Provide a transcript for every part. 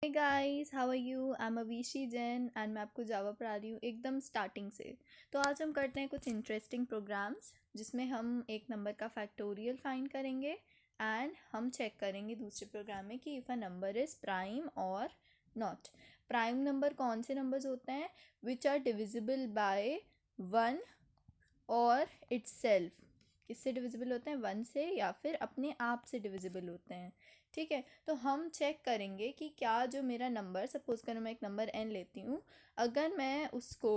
Hey guys, how are you? I am Avishi Jain and मैं आपको जावा पढ़ा रही हूँ एकदम स्टार्टिंग से। तो आज हम करते हैं कुछ इंटरेस्टिंग प्रोग्राम्स जिसमें हम एक नंबर का फैक्टोरियल फाइंड करेंगे एंड हम चेक करेंगे दूसरे प्रोग्राम में कि if a number is prime और नॉट। प्राइम नंबर कौन से नंबर्स होते हैं? Which are divisible by one और इट्सेल्फ। किससे डिविजिबल होते हैं? वन से या फिर अपने आप से डिविजिबल होते हैं। ठीक है, तो हम चेक करेंगे कि क्या जो मेरा नंबर, सपोज करो मैं एक नंबर n लेती हूँ, अगर मैं उसको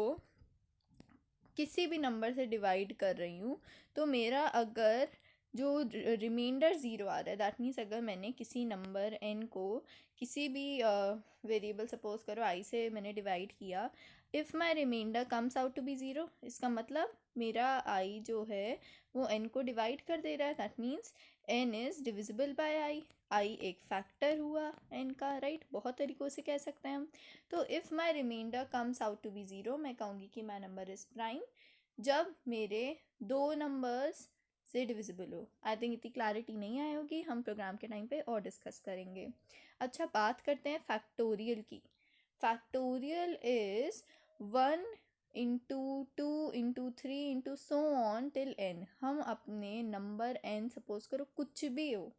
किसी भी नंबर से डिवाइड कर रही हूँ तो मेरा अगर जो रिमाइंडर ज़ीरो आ रहा है, दैट मीन्स अगर मैंने किसी नंबर n को किसी भी वेरिएबल, सपोज करो i से मैंने डिवाइड किया, if my remainder comes out to be zero, इसका मतलब मेरा i जो है वो n को डिवाइड कर दे रहा है। That means n is divisible by i एक फैक्टर हुआ n का, राइट? बहुत तरीक़ों से कह सकते हैं हम। तो if my remainder comes out to be zero, मैं कहूँगी कि माई नंबर इज़ प्राइम जब मेरे दो नंबर्स से डिविजिबल हो। आई थिंक इतनी क्लैरिटी नहीं आई होगी, हम प्रोग्राम के टाइम पे और डिस्कस करेंगे। अच्छा, बात करते हैं फैक्टोरियल की। Factorial is one into two into three into so on till n। हम अपने नंबर n, सपोज करो कुछ भी हो,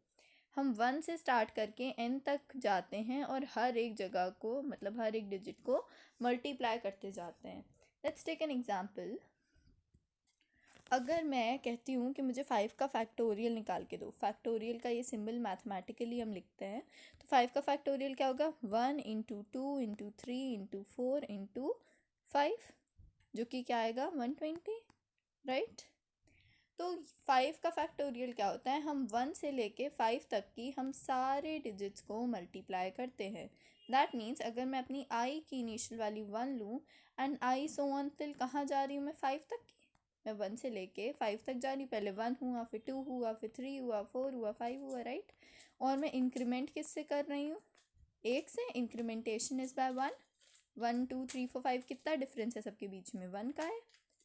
हम वन से स्टार्ट करके n तक जाते हैं और हर एक जगह को, मतलब हर एक डिजिट को मल्टीप्लाई करते जाते हैं। Let's take an example. अगर मैं कहती हूँ कि मुझे 5 का फैक्टोरियल निकाल के दो, फैक्टोरियल का ये सिंबल मैथमेटिकली हम लिखते हैं, तो 5 का फैक्टोरियल क्या होगा? 1 into two into three into four into five, जो कि क्या आएगा? 120, राइट? तो 5 का फैक्टोरियल क्या होता है? हम 1 से लेके 5 तक की हम सारे डिजिट्स को मल्टीप्लाई करते हैं। दैट मीन्स अगर मैं अपनी आई की इनिशियल वैल्यू 1 लूँ and I so on till कहाँ जा रही हूँ मैं? 5 तक की। मैं 1 से लेके 5 तक जा रही हूँ, पहले 1 हुआ, फिर 2 हुआ, फिर 3 हुआ, 4 हुआ, 5 हुआ, राइट? और मैं इंक्रीमेंट किससे कर रही हूँ? एक से। Incrementation is by one. 1 2 3 4 5, कितना डिफरेंस है सबके बीच में? 1 का है,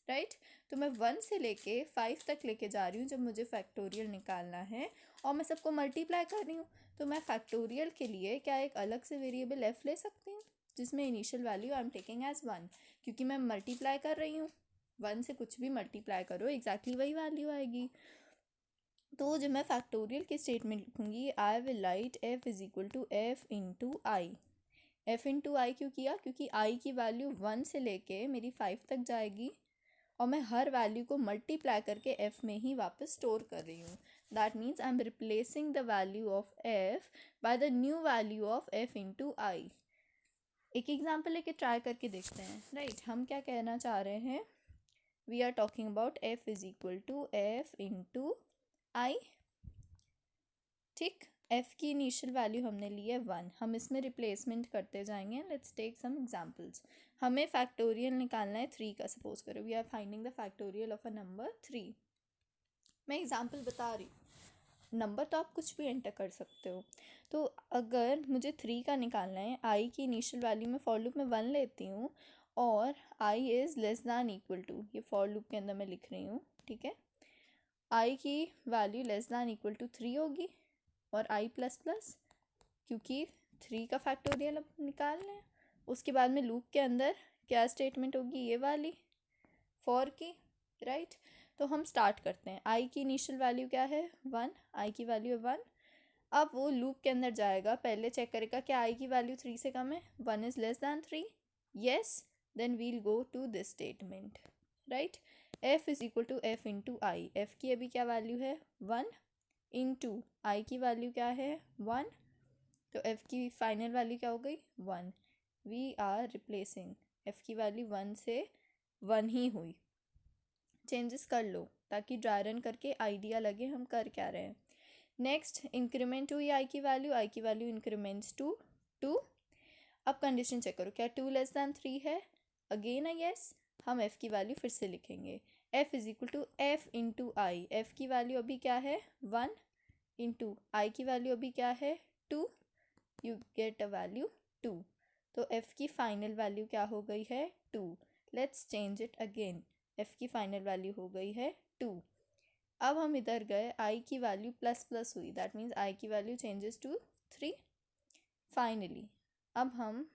राइट? तो मैं 1 से लेके 5 तक लेके जा रही हूँ जब मुझे फैक्टोरियल निकालना है, और मैं सबको मल्टीप्लाई कर रही हूँ। तो मैं फैक्टोरियल के लिए क्या एक अलग से वेरिएबल f ले सकती हूँ जिसमें initial value I am taking as 1, क्योंकि मैं मल्टीप्लाई कर रही हूँ। 1 से कुछ भी मल्टीप्लाई करो, एग्जैक्टली वही वैल्यू आएगी। तो जब मैं फैक्टोरियल की स्टेटमेंट लिखूँगी, I will write f is equal to F into I. F into I क्यों किया? क्योंकि आई की वैल्यू 1 से लेके मेरी 5 तक जाएगी और मैं हर वैल्यू को मल्टीप्लाई करके f में ही वापस स्टोर कर रही हूँ। That means I am replacing the value of f by the new value of f into I. एक एग्जाम्पल लेके ट्राई करके देखते हैं, राइट? हम क्या कहना चाह रहे हैं? We are talking about f is equal to F into I. ठीक, f की इनिशियल वैल्यू हमने ली है 1, हम इसमें रिप्लेसमेंट करते जाएंगे। Let's take some examples. हमें फैक्टोरियल निकालना है 3 का, सपोज करो we are finding the factorial of a number 3। मैं एग्जांपल बता रही हूँ, नंबर तो आप कुछ भी एंटर कर सकते हो। तो अगर मुझे 3 का निकालना है, i की इनिशियल वैल्यू में फॉर लूप में 1 लेती हूँ और i is less than equal to, ये फॉर लूप के अंदर मैं लिख रही हूँ, ठीक है? i की value less than equal to 3 होगी और i प्लस प्लस, क्योंकि 3 का फैक्टोरियल अब निकालना है। उसके बाद में लूप के अंदर क्या स्टेटमेंट होगी? ये वाली फॉर की, राइट? तो हम स्टार्ट करते हैं। i की इनिशियल वैल्यू क्या है? 1, i की वैल्यू है 1। अब वो लूप के अंदर जाएगा, पहले चेक करेगा क्या i की वैल्यू 3 से कम है? 1 is less than 3, yes, then we'll go to this statement, right? f is equal to F into I. F की अभी क्या वैल्यू है? 1 इंटू आई की वैल्यू क्या है? 1। तो f की फाइनल वैल्यू क्या हो गई? 1। वी आर रिप्लेसिंग, f की वैल्यू 1 से 1 ही हुई। चेंजेस कर लो ताकि ड्राई रन करके आइडिया लगे हम कर क्या रहे हैं। नेक्स्ट, इंक्रीमेंट हुई आई की वैल्यू इंक्रीमेंट्स टू 2। अब कंडीशन चेक करो, क्या 2 लेस दैन 3 है? अगेन है येस। हम f की वैल्यू फिर से लिखेंगे, f is equal to F into I. F की वैल्यू अभी क्या है? 1 इंटू आई की वैल्यू अभी क्या है? 2। You get a value 2। तो f की फाइनल वैल्यू क्या हो गई है? 2। Let's change it again, f की फाइनल वैल्यू हो गई है 2। अब हम इधर गए, i की वैल्यू प्लस प्लस हुई, दैट मीन्स i की वैल्यू चेंजेस टू 3 फाइनली। अब हम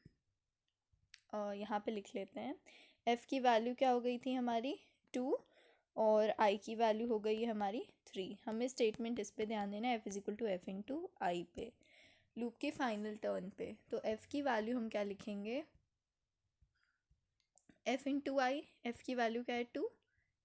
यहाँ पे लिख लेते हैं f की वैल्यू क्या हो गई थी हमारी 2 और i की वैल्यू हो गई है हमारी 3। हमें स्टेटमेंट इस पे ध्यान देना है f is equal to F into I पे, लूप के फाइनल टर्न पे। तो f की वैल्यू हम क्या लिखेंगे, f इंटू आई, एफ की वैल्यू क्या है 2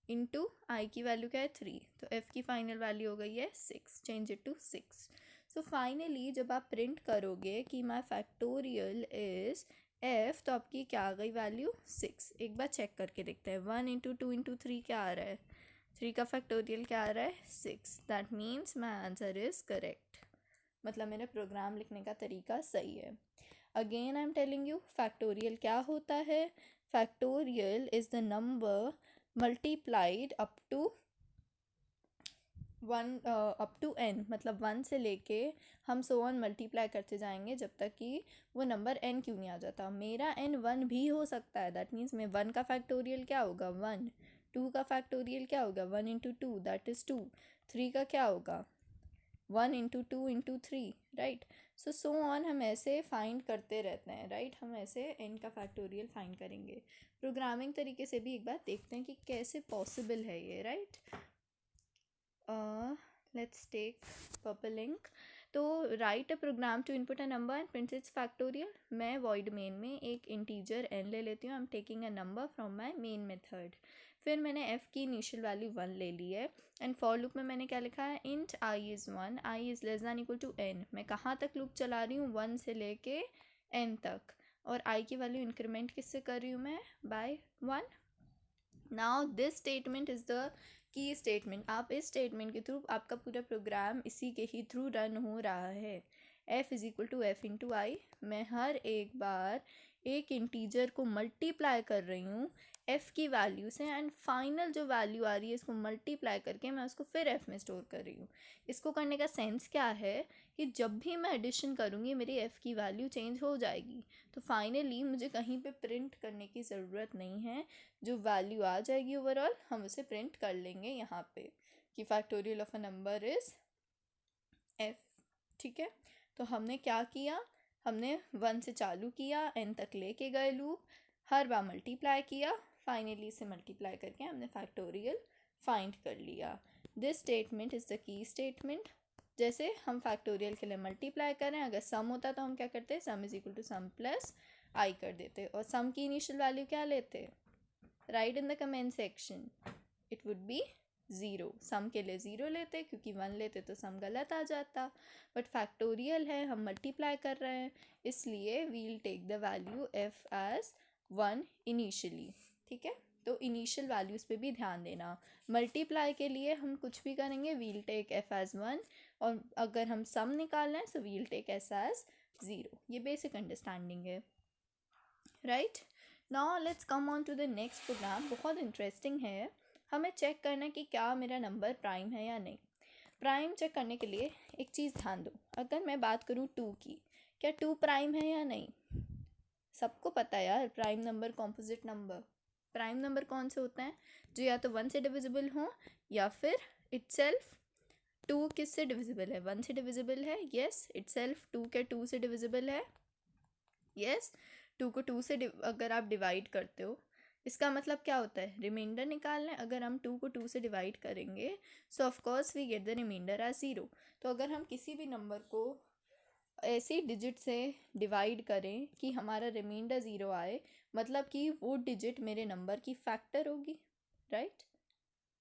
इंटू आई की वैल्यू क्या है 3, तो f की फाइनल वैल्यू हो गई है 6, change it to 6। So finally जब आप प्रिंट करोगे कि माई फैक्टोरियल इज़ f, तो आपकी क्या आ गई वैल्यू 6। एक बार चेक करके देखते हैं, 1 इंटू 2 इंटू 3 क्या आ रहा है, 3 का फैक्टोरियल क्या आ रहा है 6। That means my answer is correct, मतलब मेरा प्रोग्राम लिखने का तरीका सही है। Again I am telling you factorial क्या होता है, factorial is the number multiplied up to n, मतलब 1 से लेके हम सो ऑन मल्टीप्लाई करते जाएंगे जब तक कि वो नंबर n क्यों नहीं आ जाता। मेरा n 1 भी हो सकता है, दैट मीन्स मैं 1 का फैक्टोरियल क्या होगा 1, 2 का फैक्टोरियल क्या होगा 1 इंटू 2 दैट इज़ 2, 3 का क्या होगा 1 into 2 into 3, right. So on हम ऐसे फाइंड करते रहते हैं, राइट। हम ऐसे n का फैक्टोरियल फाइंड करेंगे प्रोग्रामिंग तरीके से भी। एक बार देखते हैं कि कैसे पॉसिबल है ये, right. Let's take purple ink. तो right a program to input a number and print its factorial. मैं वॉइड मेन में एक इंटीजर n ले लेती हूँ, I am taking a number from my main method. फिर मैंने f की इनिशियल वैल्यू 1 ले ली है एंड फॉर लूप में मैंने क्या लिखा है, int i is 1, i is less than equal to n। मैं कहाँ तक लूप चला रही हूँ 1 से लेके n तक, और i की वैल्यू इंक्रीमेंट किससे कर रही हूँ मैं, by 1। Now this statement is the key statement. आप इस स्टेटमेंट के थ्रू, आपका पूरा प्रोग्राम इसी के ही थ्रू रन हो रहा है। f is equal to F into I. मैं हर एक बार एक इंटीजर को मल्टीप्लाई कर रही हूँ f की वैल्यू से, एंड फाइनल जो वैल्यू आ रही है इसको मल्टीप्लाई करके मैं उसको फिर f में स्टोर कर रही हूँ। इसको करने का सेंस क्या है कि जब भी मैं एडिशन करूँगी मेरी f की वैल्यू चेंज हो जाएगी। तो फाइनली मुझे कहीं पे प्रिंट करने की ज़रूरत नहीं है, जो वैल्यू आ जाएगी ओवरऑल हम उसे प्रिंट कर लेंगे यहाँ पे कि factorial of a number is f। ठीक है, तो हमने क्या किया, हमने 1 से चालू किया, n तक लेके गए लूप, हर बार मल्टीप्लाई किया, फाइनली इसे मल्टीप्लाई करके हमने फैक्टोरियल फाइंड कर लिया। This statement is the key statement. जैसे हम फैक्टोरियल के लिए मल्टीप्लाई करें, अगर सम होता तो हम क्या करते, sum is equal to sum plus I कर देते, और सम की इनिशियल वैल्यू क्या लेते, right in the comment section, it would be 0। Sum के लिए 0 लेते क्योंकि 1 लेते तो सम गलत आ जाता, बट फैक्टोरियल है, हम मल्टीप्लाई कर रहे हैं, इसलिए we'll take the value f as 1 initially. ठीक है, तो इनिशियल वैल्यूज़ पे भी ध्यान देना। मल्टीप्लाई के लिए हम कुछ भी करेंगे वील टेक f एज 1, और अगर हम सम निकालना है so we'll take s as 0। ये बेसिक अंडरस्टैंडिंग है, right. Now let's come on to the next program. बहुत इंटरेस्टिंग है, हमें चेक करना है कि क्या मेरा नंबर प्राइम है या नहीं। प्राइम चेक करने के लिए एक चीज़ ध्यान दो, अगर मैं बात करूँ 2 की, क्या 2 प्राइम है या नहीं। सबको पता है यार, prime number composite number. Prime number कौन से होते हैं, जो या तो 1 से डिविजिबल हों या फिर इटसेल्फ 2 किससे डिविजिबल है, 1 से डिविजिबल है, यस। इटसेल्फ 2 के 2 से डिविजिबल है, यस। 2 को 2 से अगर आप डिवाइड करते हो, इसका मतलब क्या होता है, रिमाइंडर निकालना है। अगर हम 2 को 2 से डिवाइड करेंगे so of course we get the remainder as 0। तो अगर हम किसी भी नंबर को ऐसे डिजिट से डिवाइड करें कि हमारा रिमाइंडर 0 आए, मतलब कि वो डिजिट मेरे नंबर की फैक्टर होगी, right.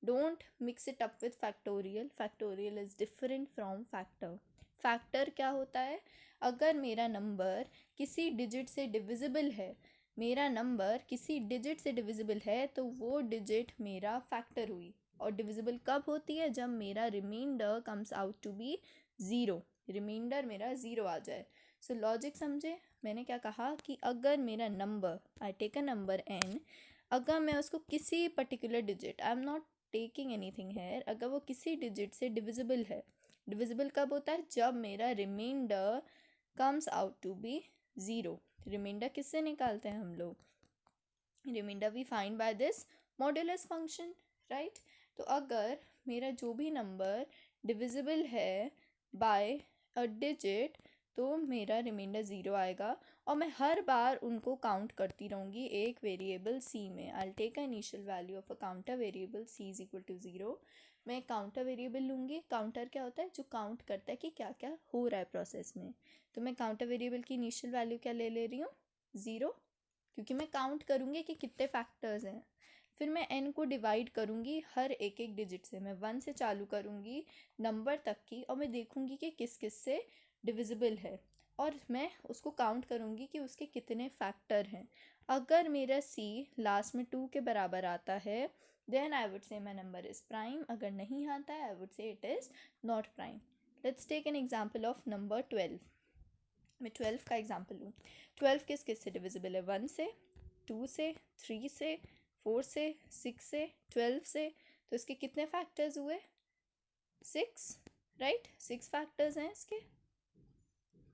Don't mix it up with factorial, factorial is different from factor. Factor क्या होता है, अगर मेरा नंबर किसी डिजिट से डिविजिबल है, मेरा नंबर किसी डिजिट से डिविजिबल है तो वो डिजिट मेरा फैक्टर हुई। और डिविजिबल कब होती है, जब मेरा remainder comes out to be 0, remainder मेरा 0 आ जाए। सो लॉजिक समझे, मैंने क्या कहा कि अगर मेरा number, I take a number n, अगर मैं उसको किसी particular digit, I am not taking anything है, अगर वो किसी डिजिट से डिविजिबल है, डिविजिबल कब होता है, जब मेरा remainder comes out to be 0। Remainder किससे निकालते हैं हम लोग, remainder we find by this modulus function, right. तो अगर मेरा जो भी नंबर डिविजिबल है बाय अ डिजिट, तो मेरा रिमाइंडर 0 आएगा और मैं हर बार उनको काउंट करती रहूँगी एक वेरिएबल सी में। I take a initial value of a counter variable C is equal to 0। मैं काउंटर वेरिएबल लूँगी। काउंटर क्या होता है? जो काउंट करता है कि क्या क्या हो रहा है प्रोसेस में। तो मैं काउंटर वेरिएबल की इनिशियल वैल्यू क्या ले रही हूँ? 0, क्योंकि मैं काउंट करूँगी कि कितने फैक्टर्स हैं। फिर मैं n को डिवाइड करूँगी हर एक एक डिजिट से। मैं 1 से चालू करूँगी नंबर तक की और मैं देखूँगी कि किस किस से डिविजिबल है और मैं उसको काउंट करूँगी कि उसके कितने फैक्टर हैं। अगर मेरा c लास्ट में 2 के बराबर आता है देन आई वुड से माई नंबर इज़ प्राइम। अगर नहीं आता है I would say it is not prime. Let's take an example of number 12। मैं 12 का एग्जाम्पल लूँ। 12 किस किस से डिविजिबल है? 1 से, 2 से, 3 से, 4 से, 6 से, 12 से। तो इसके कितने फैक्टर्स हुए? 6, राइट? 6 फैक्टर्स हैं इसके।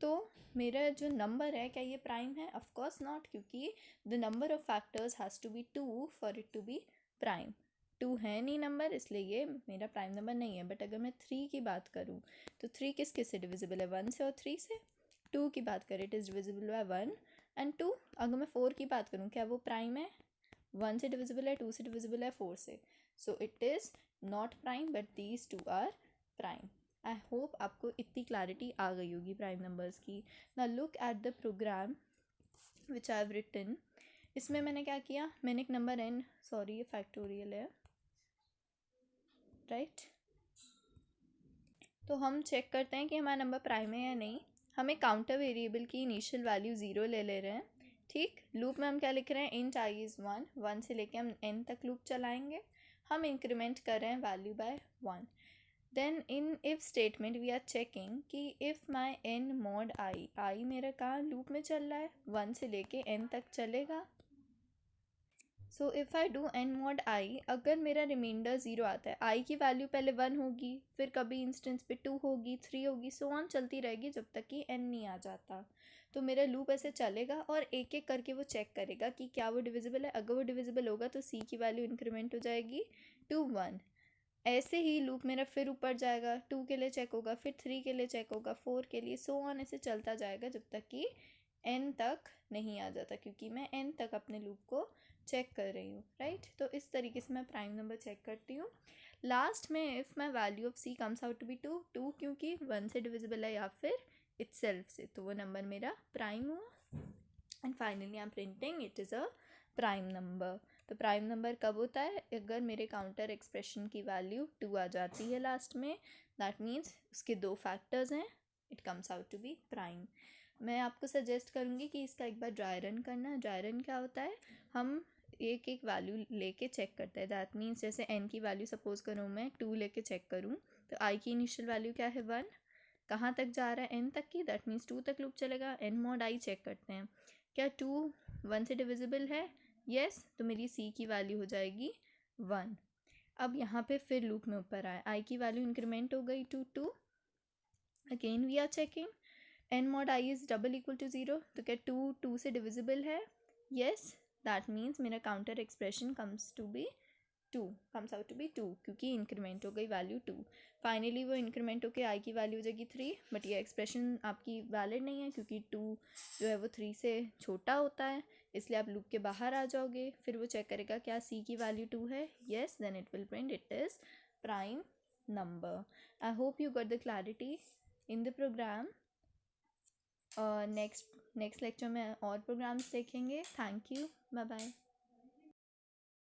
तो मेरा जो नंबर है क्या ये प्राइम है? ऑफ कोर्स नॉट, क्योंकि the number of factors has to be 2 for it to be prime. 2 है नहीं नंबर, इसलिए ये मेरा प्राइम नंबर नहीं है। बट अगर मैं 3 की बात करूँ तो 3 किस किस से डिविजिबल है? 1 से और 3 से। 2 की बात करें it is divisible bye 1 and 2। अगर मैं 4 की बात करूँ क्या वो प्राइम है? 1 से डिविजिबल है, 2 से डिविजिबल है, 4 से। So it is not prime but these 2 are prime. I hope आपको इतनी क्लैरिटी आ गई होगी प्राइम नंबर्स की। ना look at the program which I have written. इसमें मैंने क्या किया? मैंने एक नंबर n, सॉरी ये फैक्टोरियल है, राइट? तो हम चेक करते हैं कि हमारा नंबर प्राइम है या नहीं। हमें काउंटर वेरिएबल की इनिशियल वैल्यू 0 ले रहे हैं, ठीक? लूप में हम क्या लिख रहे हैं? Int I is 1। 1 से लेके हम n तक लूप चलाएंगे। हम इंक्रीमेंट कर रहे हैं value by 1। Then in if statement we are checking कि if my n mod I मेरा कहाँ लूप में चल रहा है? 1 से लेके n तक चलेगा। So if I do n mod आई, अगर मेरा रिमाइंडर 0 आता है, i की वैल्यू पहले 1 होगी, फिर कभी इंस्टेंस पे 2 होगी, 3 होगी, सो ऑन चलती रहेगी जब तक कि n नहीं आ जाता। तो मेरा लूप ऐसे चलेगा और एक एक करके वो चेक करेगा कि क्या वो डिविजिबल है। अगर वो डिविजिबल होगा तो c की वैल्यू इंक्रीमेंट हो जाएगी टू 1। ऐसे ही लूप मेरा फिर ऊपर जाएगा, 2 के लिए चेक होगा, फिर 3 के लिए चेक होगा, 4 के लिए, सो ऑन ऐसे चलता जाएगा जब तक कि n तक नहीं आ जाता, क्योंकि मैं n तक अपने लूप को चेक कर रही हूँ, राइट? तो इस तरीके से मैं प्राइम नंबर चेक करती हूँ। लास्ट में if my value of c comes out to be 2 क्योंकि 1 से डिविजिबल है या फिर इटसेल्फ से, तो वो नंबर मेरा प्राइम हुआ। And finally I am printing it is a prime number. तो प्राइम नंबर कब होता है? अगर मेरे काउंटर एक्सप्रेशन की वैल्यू 2 आ जाती है लास्ट में, दैट मीन्स उसके 2 फैक्टर्स हैं, it comes out to be prime. मैं आपको सजेस्ट करूँगी कि इसका एक बार ड्राई रन करना। ड्राई रन क्या होता है? हम एक एक वैल्यू लेके चेक करते हैं। दैट मीन्स जैसे n की वैल्यू सपोज करूँ मैं 2 लेके चेक करूँ, तो i की इनिशियल वैल्यू क्या है? 1। कहाँ तक जा रहा है? n तक की, दैट मीन्स 2 तक लूप चलेगा। n मॉड i चेक करते हैं, क्या 2 1 से डिविजिबल है? यस, तो मेरी c की वैल्यू हो जाएगी 1। अब यहाँ पे फिर लूप में ऊपर आए, i की वैल्यू इंक्रीमेंट हो गई to 2। Again we are checking, n mod i is double equal to 0, तो क्या 2 से डिविजिबल है? यस, दैट मीन्स मेरा counter expression comes out to be 2, क्योंकि इंक्रीमेंट हो गई वैल्यू 2। फाइनली वो इंक्रीमेंट होकर i की वैल्यू हो जाएगी 3, बट ये एक्सप्रेशन आपकी वैलिड नहीं है क्योंकि 2 जो है वो 3 से छोटा होता है, इसलिए आप लूप के बाहर आ जाओगे। फिर वो चेक करेगा क्या c की वैल्यू 2 है? Yes, then it will print it is prime number. I hope you got the clarity in the program. Next lecture में और प्रोग्राम्स देखेंगे। Thank you, bye bye.